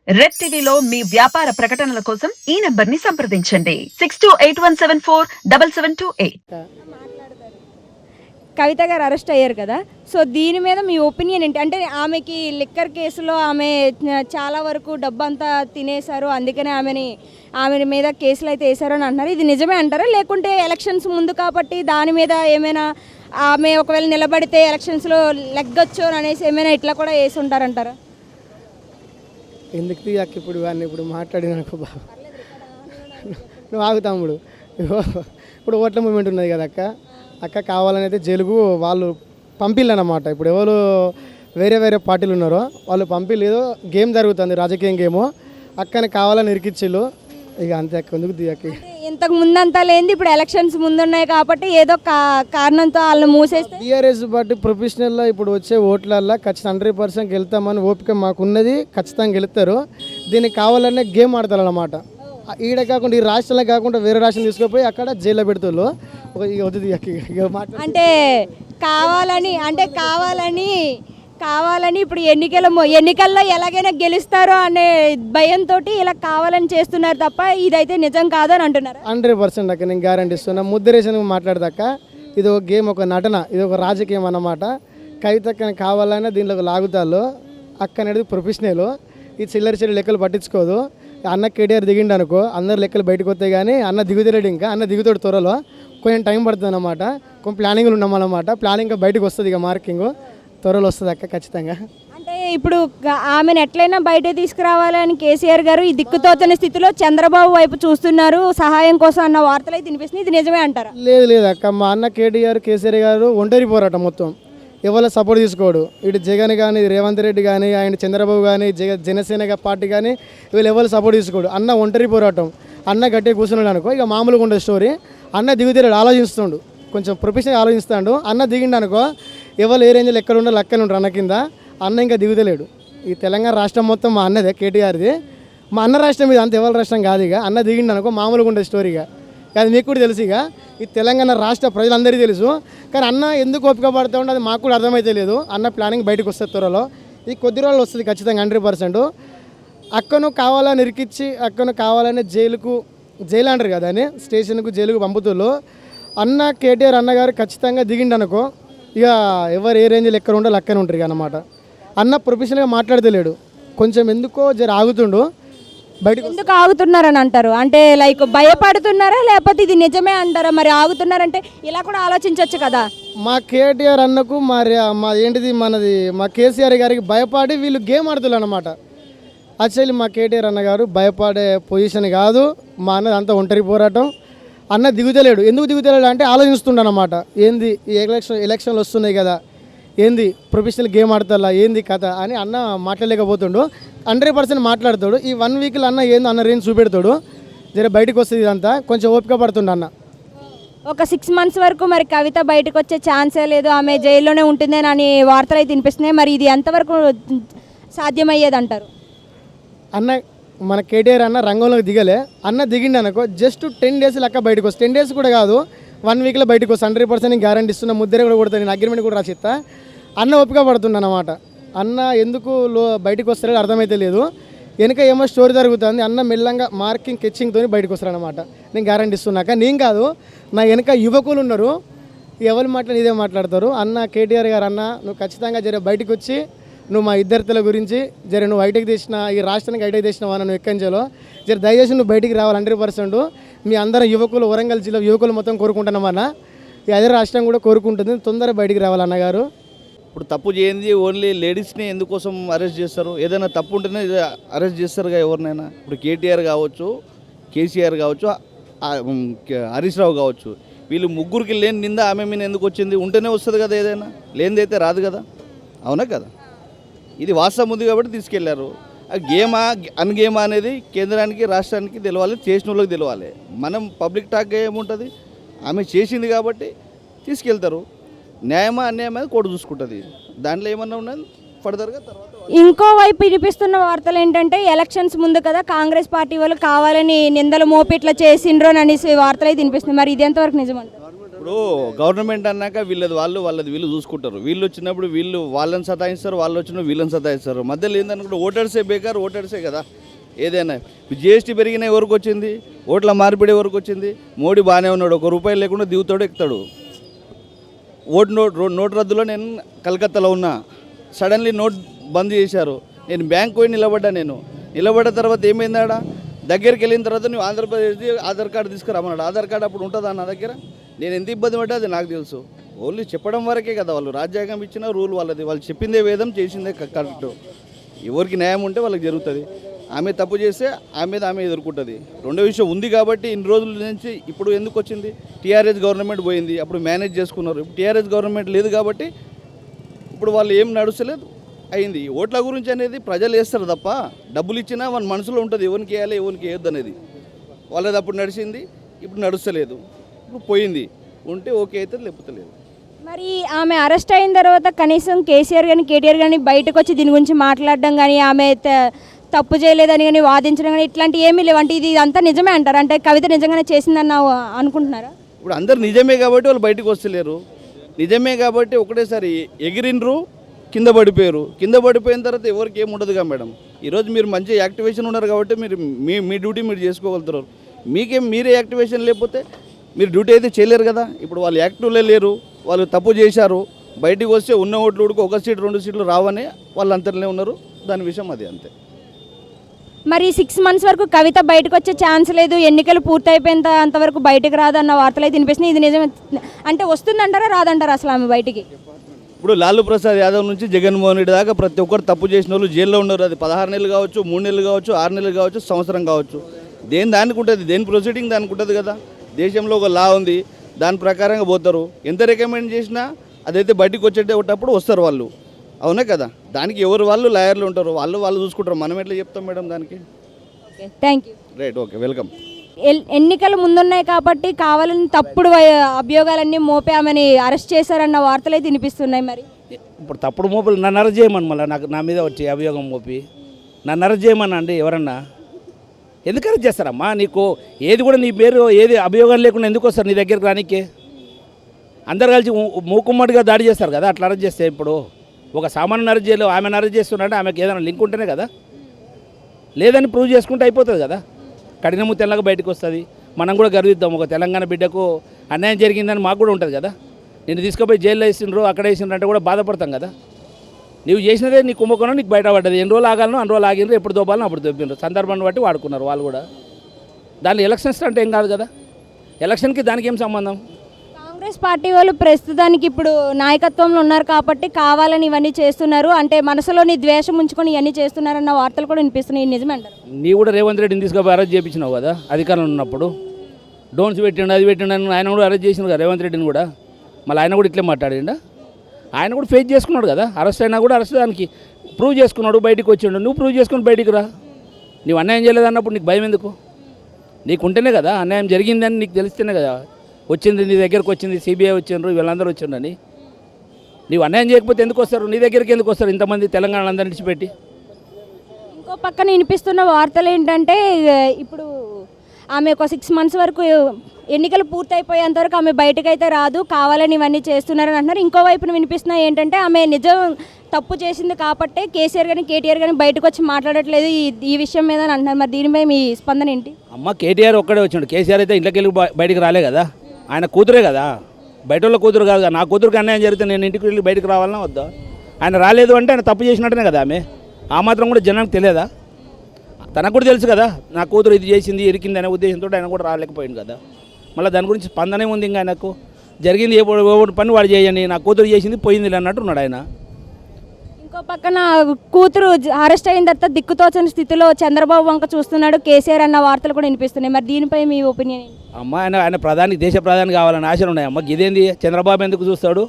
Red టీవీలో మీ వ్యాపార ప్రకటనల కోసం ఈ నంబర్ ని సంప్రదించండి 6281747728. కవిత గారు అరెస్ట్ అయ్యారు కదా, సో దీని మీద మీ ఒపీనియన్ ఏంటి? అంటే ఆమెకి లిక్కర్ కేసులో ఆమె చాలా వరకు డబ్బంతా తినేశారు, అందుకనే ఆమె మీద కేసులు అయితే వేశారు అని అంటున్నారు. ఇది నిజమే అంటారా, లేకుంటే ఎలక్షన్స్ ముందు కాబట్టి దాని మీద ఏమైనా ఆమె ఒకవేళ నిలబడితే ఎలక్షన్స్లో లెగ్గొచ్చు అనేసి ఏమైనా ఇట్లా కూడా వేసి ఉంటారంటారా? ఎందుకు తీయక్క ఇప్పుడు వాడిని ఇప్పుడు మాట్లాడినకు బాబు నువ్వు ఆగు తమ్ముడు. ఇప్పుడు ఓట్ల మూమెంట్ ఉన్నది కదా అక్క కావాలని అయితే జైలుకు వాళ్ళు పంపిల్లనమాట. ఇప్పుడు ఎవరు వేరే వేరే పార్టీలు ఉన్నారో వాళ్ళు పంపిలేదు, గేమ్ జరుగుతుంది, రాజకీయం గేము. అక్కని కావాలని ఇరికిచ్చిళ్ళు, ఇక అంతే అక్క. ఎందుకు తీయక్క ఇంతకు ముందంతా లేనిది ఇప్పుడు ఎలక్షన్స్ ముందున్నాయి కాబట్టి ఏదో కారణంతో వాళ్ళని మూసేస్తే టీఆర్ఎస్ పార్టీ ప్రొఫెషనల్లో ఇప్పుడు వచ్చే ఓట్లల్లో ఖచ్చితంగా 100% గెలుస్తామని ఓపిక మాకున్నది, ఖచ్చితంగా గెలుస్తారు. దీనికి కావాలనే గేమ్ ఆడతారు అన్నమాట. ఈడ కాకుండా ఈ రాష్ట్రంలో కాకుండా వేరే రాష్ట్రం తీసుకుపోయి అక్కడ జైల్లో పెడుతున్నారు. అంటే కావాలని ఇప్పుడు ఎన్నికల్లో ఎలాగైనా గెలుస్తారో అనే భయంతో ఇలా కావాలని చేస్తున్నారు తప్ప ఇదైతే నిజం కాదని అంటున్నారు. 100% అక్క, నేను గ్యారంటీ ఇస్తున్నా. ముద్రేషన్ మాట్లాడదాక ఇది ఒక గేమ్, ఒక నటన, ఇది ఒక రాజకీయం అన్నమాట. కవితక్కని కావాలన్నా దీంట్లో లాగుతారు. అక్క అనేది ప్రొఫెషనల్, ఈ చిల్లర లెక్కలు పట్టించుకోదు. అన్న కేటీఆర్ దిగిండు అనుకో, అందరు లెక్కలు బయటకు వస్తాయి, కానీ అన్న దిగుతలేడు. ఇంకా అన్న దిగుతాడు త్వరలో, కొంచెం టైం పడుతుంది అన్నమాట. కొంచెం ప్లానింగ్లు ఉన్నామన్నమాట. ప్లానింగ్ బయటకు వస్తుంది, ఇక మార్కింగ్ త్వరలో వస్తుంది అక్క ఖచ్చితంగా. అంటే ఇప్పుడు ఆమెను ఎట్లయినా బయట తీసుకురావాలని కేసీఆర్ గారు ఈ దిక్కుతోచని స్థితిలో చంద్రబాబు వైపు చూస్తున్నారు సహాయం కోసం అన్న వార్తలు అయితే వినిపిస్తుంది. ఇది నిజమే అంటారా? లేదు అక్క, మా అన్న కేటీఆర్ కేసీఆర్ గారు ఒంటరి పోరాటం మొత్తం, ఎవరు సపోర్ట్ తీసుకోడు. ఇటు జగన్ కానీ, రేవంత్ రెడ్డి కానీ, ఆయన చంద్రబాబు కానీ, జనసేన పార్టీ కానీ, వీళ్ళు ఎవరు సపోర్ట్ తీసుకోడు. అన్న ఒంటరి పోరాటం. అన్న గట్టిగా కూర్చున్నాడు అనుకో, ఇక మామూలుగా ఉండే స్టోరీ. అన్న దిగుతాడు, ఆలోచిస్తుండు, కొంచెం ప్రొఫెషనల్ ఆలోచిస్తాడు. అన్న దిగిండు అనుకో, ఎవరు ఏ రేంజ్లో ఎక్కడ ఉండాలి అక్కడ ఉంటారు అన్న కింద. అన్న ఇంకా దిగుతలేడు. ఈ తెలంగాణ రాష్ట్రం మొత్తం మా అన్నదే, కేటీఆర్ది. మా అన్న రాష్ట్రం ఇది, అంత ఎవరి రాష్ట్రం కాదు. ఇక అన్న దిగిండు అనుకో మామూలుగా ఉండే స్టోరీగా. అది మీకు కూడా తెలుసు. ఇక ఈ తెలంగాణ రాష్ట్ర ప్రజలందరికీ తెలుసు. కానీ అన్న ఎందుకు ఓపిక పడుతూ ఉంటే అది మాకు కూడా అర్థమైతే లేదు. అన్న ప్లానింగ్ బయటకు వస్తుంది త్వరలో, ఈ కొద్ది రోజులు వస్తుంది ఖచ్చితంగా 100%. అక్కను కావాలని ఇరికిచ్చి, అక్కను కావాలని జైలు అంటారు కదా అని, స్టేషన్కు జైలుకు పంపుతుళ్ళు. అన్న కేటీఆర్ అన్నగారు ఖచ్చితంగా దిగిండు అనుకో, ఇక ఎవరు ఏ రేంజ్లో ఎక్కడ ఉండాలి అక్కనే ఉంటారు అన్నమాట. అన్న ప్రొఫెషనల్గా మాట్లాడతలేడు, కొంచెం ఎందుకో జర ఆగుతుండు. బయటకు ఎందుకు ఆగుతున్నారని అంటారు? అంటే లైక్ భయపడుతున్నారా, లేకపోతే ఇది నిజమే అంటారా? మరి ఆగుతున్నారంటే ఇలా కూడా ఆలోచించవచ్చు కదా. మా కేటీఆర్ అన్నకు మా ఏంటిది మా కేసీఆర్ గారికి భయపడి వీళ్ళు గేమ్ ఆడుతున్నారు అన్నమాట. యాక్చువల్లీ మా కేటీఆర్ అన్న గారు భయపడే పొజిషన్ కాదు. మా అన్నది అంతా ఒంటరి పోరాటం. అన్న దిగుతలేడు. ఎందుకు దిగుతలేడు అంటే ఆలోచిస్తుండనమాట. ఏంది ఈ ఎలక్షన్లు వస్తున్నాయి కదా, ఏంది ప్రొఫెషనల్ గేమ్ ఆడతా, ఏంది కథ అని అన్న మాట్లాడలేకపోతుండు. 100% మాట్లాడతాడు. ఈ 1 వీక్లో అన్న ఏందో అన్న రేంజ్ చూపెడతాడు. జర బయటకు వస్తుంది ఇదంతా, కొంచెం ఓపిక పడుతుండు అన్న. ఒక 6 months వరకు మరి కవిత బయటకు వచ్చే ఛాన్సే లేదు, ఆమె జైల్లోనే ఉంటుందని అని వార్తలు అయితే వినిపిస్తున్నాయి. మరి ఇది ఎంతవరకు సాధ్యమయ్యేది అంటారు? అన్న మన కేటీఆర్ అన్న రంగంలోకి దిగలే. అన్న దిగిండి అనుకో, జస్ట్ 10 days లెక్క బయటకు వస్తుంది. 10 days కూడా కాదు, 1 weekలో బయటకు వస్తుంది. 100% నేను గ్యారంటీ ఇస్తున్నా. ముద్దరే కూడా కొడతాను, నేను అగ్రిమెంట్ కూడా రాసిస్తా. అన్న ఓపిక పడుతుండ అన్నమాట. అన్న ఎందుకు బయటకు వస్తారో అర్థమైతే లేదు. వెనక ఏమో స్టోరీ జరుగుతుంది. అన్న మెల్లంగా మార్కింగ్ కెచ్చింగ్తో బయటకు వస్తారనమాట, నేను గ్యారంటీ ఇస్తున్నాక. నేను కాదు, నా వెనక యువకులు ఉన్నారు, ఎవరు మాట్లాడి ఇదే మాట్లాడతారు. అన్న కేటీఆర్ గారు, అన్న నువ్వు ఖచ్చితంగా జర బయటకు వచ్చి నువ్వు మా ఇద్దరితల గురించి జర నువ్వు బయటకు తీసిన, ఈ రాష్ట్రానికి బయటకు తీసినావా నువ్వు ఎక్కంజలో, జర దయచేసి నువ్వు బయటికి రావాలి 100%. మీ అందరం యువకులు, వరంగల్ జిల్లా యువకులు మొత్తం కోరుకుంటున్నామన్న, ఈ అదే రాష్ట్రం కూడా కోరుకుంటుంది, తొందరగా బయటికి రావాలి అన్నగారు. ఇప్పుడు తప్పు చేయండి, ఓన్లీ లేడీస్ని ఎందుకోసం అరెస్ట్ చేస్తారు? ఏదైనా తప్పు ఉంటేనే అరెస్ట్ చేస్తారుగా ఎవరినైనా. ఇప్పుడు కేటీఆర్ కావచ్చు, కేసీఆర్ కావచ్చు, హరీష్ రావు కావచ్చు, వీళ్ళు ముగ్గురికి లేని నింద ఆమె మీద ఎందుకు వచ్చింది? ఉంటేనే వస్తుంది కదా, ఏదైనా లేనిదైతే రాదు కదా, అవునా కదా? ఇది వాస్తవం ఉంది కాబట్టి తీసుకెళ్లారు. ఆ గేమా అన్గేమా అనేది కేంద్రానికి రాష్ట్రానికి తెలవాలి, చేసిన వాళ్ళకి తెలవాలి. మనం పబ్లిక్ టాక్ ఏముంటుంది, ఆమె చేసింది కాబట్టి తీసుకెళ్తారు. న్యాయమా అన్యాయమా కోర్టు చూసుకుంటుంది. దాంట్లో ఏమన్నా ఉన్నది ఫర్దర్గా తర్వాత. ఇంకోవైపు వినిపిస్తున్న వార్తలు ఏంటంటే ఎలక్షన్స్ ముందు కదా కాంగ్రెస్ పార్టీ వాళ్ళు కావాలని నిందలు మోపిట్లా చేసిండ్రు అనేసి వార్తలు అయితే వినిపిస్తుంది. మరి ఇది ఎంతవరకు నిజమంటారు? ఇప్పుడు గవర్నమెంట్ అన్నాక వాళ్ళది వీళ్ళు చూసుకుంటారు. వీళ్ళు వచ్చినప్పుడు వీళ్ళు వాళ్ళని సతాయిస్తారు, వాళ్ళు వచ్చినప్పుడు వీళ్ళని సతాయిస్తారు. మధ్యలో ఏందనుకుంటే ఓటర్సే బేకారు, ఓటర్సే కదా ఏదైనా. జిఎస్టీ పెరిగిన ఎవరికి వచ్చింది? ఓట్ల మార్పిడి ఎవరికి వచ్చింది? మోడీ బాగానే ఉన్నాడు, ₹1 లేకుండా దిగుతాడు ఎక్కుతాడు. నోట్ రద్దులో నేను కలకత్తాలో ఉన్నా, సడన్లీ నోట్ బంద్ చేశారు. నేను బ్యాంక్ పోయి నిలబడ్డ తర్వాత ఏమైందాడ? దగ్గరికి వెళ్ళిన తర్వాత నువ్వు ఆంధ్రప్రదేశ్ది ఆధార్ కార్డు తీసుకురామన్నాడు. ఆధార్ కార్డు అప్పుడు ఉంటుందా నా దగ్గర? నేను ఎంత ఇబ్బంది పడ్డా అది నాకు తెలుసు. ఓన్లీ చెప్పడం వరకే కదా, వాళ్ళు రాజ్యాంగం ఇచ్చిన రూల్ వాళ్ళది, వాళ్ళు చెప్పిందే వేదం, చేసిందే కరెక్ట్. ఎవరికి న్యాయం ఉంటే వాళ్ళకి జరుగుతుంది. ఆమె తప్పు చేస్తే ఆమె మీద ఆమె ఎదుర్కొంటుంది. రెండో విషయం ఉంది కాబట్టి ఇన్ని రోజుల నుంచి ఇప్పుడు ఎందుకు వచ్చింది? టీఆర్ఎస్ గవర్నమెంట్ పోయింది, అప్పుడు మేనేజ్ చేసుకున్నారు. ఇప్పుడు టీఆర్ఎస్ గవర్నమెంట్ లేదు కాబట్టి ఇప్పుడు వాళ్ళు ఏం నడుస్తలేదు, అయింది. ఓట్ల గురించి అనేది ప్రజలు వేస్తారు తప్ప, డబ్బులు ఇచ్చినా వాళ్ళ మనసులో ఉంటుంది ఎవరికి వేయాలి ఎవరికి వేయొద్దు అనేది. వాళ్ళది అప్పుడు నడిచింది, ఇప్పుడు నడుస్తలేదు, ఇప్పుడు పోయింది. ఉంటే ఓకే అయితే, లేకపోతే లేదు. మరి ఆమె అరెస్ట్ అయిన తర్వాత కనీసం కేసీఆర్ కానీ కేటీఆర్ కానీ బయటకు వచ్చి దీని గురించి మాట్లాడడం కానీ, ఆమె తప్పు చేయలేదని కానీ వాదించడం కానీ ఇట్లాంటివి ఏమీ లేవు. అంటే ఇది అంతా నిజమే అంటారు? అంటే కవిత నిజంగానే చేసిందని అనుకుంటున్నారా? ఇప్పుడు అందరు నిజమే కాబట్టి వాళ్ళు బయటకు వస్తలేరు. నిజమే కాబట్టి ఒకటేసారి ఎగిరినరు, కింద పడిపోయారు. కింద పడిపోయిన తర్వాత ఎవరికి ఏమి ఉండదుగా మేడం. ఈరోజు మీరు మంచి యాక్టివేషన్ ఉన్నారు కాబట్టి మీరు మీ డ్యూటీ మీరు చేసుకోగలుగుతారు. మీరే యాక్టివేషన్ లేకపోతే మీరు డ్యూటీ అయితే చేయలేరు కదా. ఇప్పుడు వాళ్ళు యాక్టివ్లే లేరు, వాళ్ళు తప్పు చేశారు. బయటికి వస్తే ఉన్న ఓట్లు ఉడుకు 1 సీటు 2 సీట్లు రావని వాళ్ళు అంతలోనే ఉన్నారు. దాని విషయం అది అంతే. మరి 6 months వరకు కవిత బయటకు వచ్చే ఛాన్స్ లేదు, ఎన్నికలు పూర్తయిపోయేంత అంతవరకు బయటకు రాదన్న వార్తలు అయితే వినిపిస్తున్నాయి. ఇది నిజమే అంటే వస్తుందంటారా రాదంటారా అసలు ఆమె బయటికి? ఇప్పుడు లాలూ ప్రసాద్ యాదవ్ నుంచి జగన్మోహన్ రెడ్డి దాకా ప్రతి ఒక్కరు తప్పు చేసిన వాళ్ళు జైల్లో ఉన్నారు. అది 16 నెలలు కావచ్చు, 3 నెలలు కావచ్చు, 6 నెలలు కావచ్చు, సంవత్సరం కావచ్చు. దానికి ఉంటుంది, దేని ప్రొసీడింగ్ దానికి ఉంటుంది కదా. దేశంలో ఒక లా ఉంది, దాని ప్రకారంగా పోతారు. ఎంత రికమెండ్ చేసినా అదైతే బయటకు వచ్చేటప్పుడు వస్తారు వాళ్ళు, అవునా కదా. దానికి ఎవరు వాళ్ళు లాయర్లు ఉంటారు, వాళ్ళు చూసుకుంటారు. మనం ఎట్లా చెప్తాం మేడం దానికి? Thank you. Right, okay, welcome. ఎన్నికలు ముందున్నాయి కాబట్టి కావాలని తప్పుడు అభియోగాలన్నీ మోపే ఆమెని అరెస్ట్ చేశారన్న వార్తలు అయితే వినిపిస్తున్నాయి. మరి ఇప్పుడు తప్పుడు మోపులు నన్ను అరెస్ట్ చేయమని మళ్ళీ నా మీద వచ్చి అభియోగం మోపి నన్ను అరెస్ట్ చేయమని అండి ఎవరన్నా? ఎందుకు అరెస్ట్ చేస్తారమ్మా? నీకు ఏది కూడా నీ పేరు ఏది అభియోగం లేకుండా ఎందుకు వస్తారు నీ దగ్గరికి రానికే? అందరు కలిసి మూకుమ్మడిగా దాడి చేస్తారు కదా, అట్లా అరెస్ట్ చేస్తే ఇప్పుడు ఒక సామాన్యుని అరెస్ట్ చేయలేదు, ఆమెను అరెస్ట్ చేస్తున్నారంటే ఆమెకు ఏదైనా లింక్ ఉంటేనే కదా. లేదని ప్రూవ్ చేసుకుంటే అయిపోతుంది కదా. కఠినము తెల్లగా బయటకు వస్తుంది. మనం కూడా గర్విద్దాం, ఒక తెలంగాణ బిడ్డకు అన్యాయం జరిగిందని మాకు కూడా ఉంటుంది కదా. నేను తీసుకుపోయి జైల్లో వేసిండ్రు, అక్కడ వేసిండ్రు అంటే కూడా బాధపడతాం కదా. నువ్వు చేసినదే నీ కుంభకోణం నీకు బయటపడ్డది. ఎన్ని రోజులు ఆగాలను అన్ని రోజులు ఆగినరు, ఎప్పుడు దోపాలను అప్పుడు దొబ్బిండ్రు. సందర్భాన్ని బట్టి వాడుకున్నారు వాళ్ళు కూడా. దాని ఎలక్షన్స్ అంటే ఏం కాదు కదా. ఎలక్షన్కి దానికి ఏం సంబంధం? కాంగ్రెస్ పార్టీ వాళ్ళు ప్రస్తుతానికి ఇప్పుడు నాయకత్వంలో ఉన్నారు కాబట్టి కావాలని ఇవన్నీ చేస్తున్నారు, అంటే మనసులోని ద్వేషం ఉంచుకొని ఇవన్నీ చేస్తున్నారన్న వార్తలు కూడా వినిపిస్తున్నాయి. నిజమే అంటారు? నీ కూడా రేవంత్ రెడ్డిని తీసుకుపోయి అరెస్ట్ చేయించినావు కదా అధికారంలో ఉన్నప్పుడు. డోన్స్ పెట్టిండు, అది పెట్టిండు అని ఆయన కూడా అరెస్ట్ చేసినాడు కదా రేవంత్ రెడ్డిని కూడా. మళ్ళీ ఆయన కూడా ఇట్లే మాట్లాడిండా? ఆయన కూడా ఫేస్ చేసుకున్నాడు కదా. అరెస్ట్ అయినా కూడా అరెస్ట్ దానికి ప్రూవ్ చేసుకున్నాడు, బయటికి వచ్చిండు. నువ్వు ప్రూవ్ చేసుకుని బయటికి రా. నువ్వు అన్యాయం చేయలేదు అన్నప్పుడు నీకు భయం ఎందుకు? నీకు ఉంటేనే కదా, అన్యాయం జరిగిందని నీకు తెలిస్తేనే కదా వచ్చింది, నీ దగ్గరకు వచ్చింది, సిబిఐ వచ్చిండ్రు, వీళ్ళందరూ వచ్చిండని. నీవు అన్యాయం చేయకపోతే ఎందుకు వస్తారు? నీ దగ్గరికి ఎందుకు వస్తారు ఇంతమంది తెలంగాణ అందరిని విడిచిపెట్టి? ఇంకో పక్కన వినిపిస్తున్న వార్తలు ఏంటంటే ఇప్పుడు ఆమె ఒక 6 months వరకు ఎన్నికలు పూర్తయిపోయేంత వరకు ఆమె బయటకైతే రాదు, కావాలని ఇవన్నీ చేస్తున్నారని అంటున్నారు. ఇంకోవైపున వినిపిస్తున్నాయి ఏంటంటే ఆమె నిజం తప్పు చేసింది కాబట్టి కేసీఆర్ కానీ కేటీఆర్ కానీ బయటకు వచ్చి మాట్లాడట్లేదు ఈ విషయం మీద అని అంటున్నారు. మరి దీనిపై మీ స్పందన ఏంటి? అమ్మ, కేటీఆర్ ఒక్కడే వచ్చిండు. కేసీఆర్ అయితే ఇంట్లోకి వెళ్ళి బయటకు రాలే కదా. ఆయన కూతురే కదా, బయట వాళ్ళ కూతురు కాదు కదా. నా కూతురుకి అన్యాయం జరిగితే నేను ఇంటికి వెళ్ళి బయటకు రావాలన్నా వద్దా? ఆయన రాలేదు అంటే ఆయన తప్పు చేసినట్టునే కదా. ఆమె ఆ మాత్రం కూడా జనానికి తెలియదా? తనకు కూడా తెలుసు కదా నా కూతురు ఇది చేసింది ఇరికింది అనే ఉద్దేశంతో ఆయన కూడా రాలేకపోయింది కదా. మళ్ళీ దాని గురించి స్పందనే ఉంది. ఇంకా ఆయనకు జరిగింది ఏ పని వాడు చేయండి, నా కూతురు చేసింది పోయింది అన్నట్టు ఉన్నాడు ఆయన. ఇంకో పక్కన కూతురు అరెస్ట్ అయిన తర్వాత దిక్కుతోచని స్థితిలో చంద్రబాబు వంక చూస్తున్నాడు కేసీఆర్ అన్న వార్తలు కూడా వినిపిస్తున్నాయి. మరి దీనిపై మీ ఒపీనియన్ ఏంటి? అమ్మ, ఆయన దేశ ప్రధాని కావాలని ఆశలు ఉన్నాయి. అమ్మ, ఇదేంది చంద్రబాబు ఎందుకు చూస్తాడు?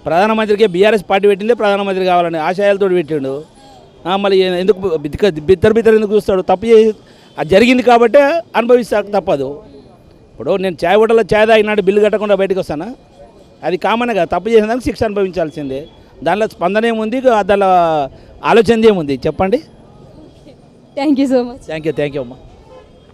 ప్రధానమంత్రికి బీఆర్ఎస్ పార్టీ పెట్టిందే ప్రధానమంత్రి కావాలని ఆశయాలతో పెట్టిండు. మళ్ళీ ఎందుకు బిత్తర ఎందుకు చూస్తాడు? తప్పు చేసి అది జరిగింది కాబట్టే అనుభవిస్తా, తప్పదు. ఇప్పుడు నేను చాయ్ హోటల్లో చాయ్ తాగినాడు బిల్లు కట్టకుండా బయటకు వస్తానా? అది కామనే కదా. తప్పు చేసిన దానికి శిక్ష అనుభవించాల్సిందే. దానిలో స్పందన ఏముంది, దానిలో ఆలోచన ఏముంది చెప్పండి? Thank you so much. Thank you అమ్మా.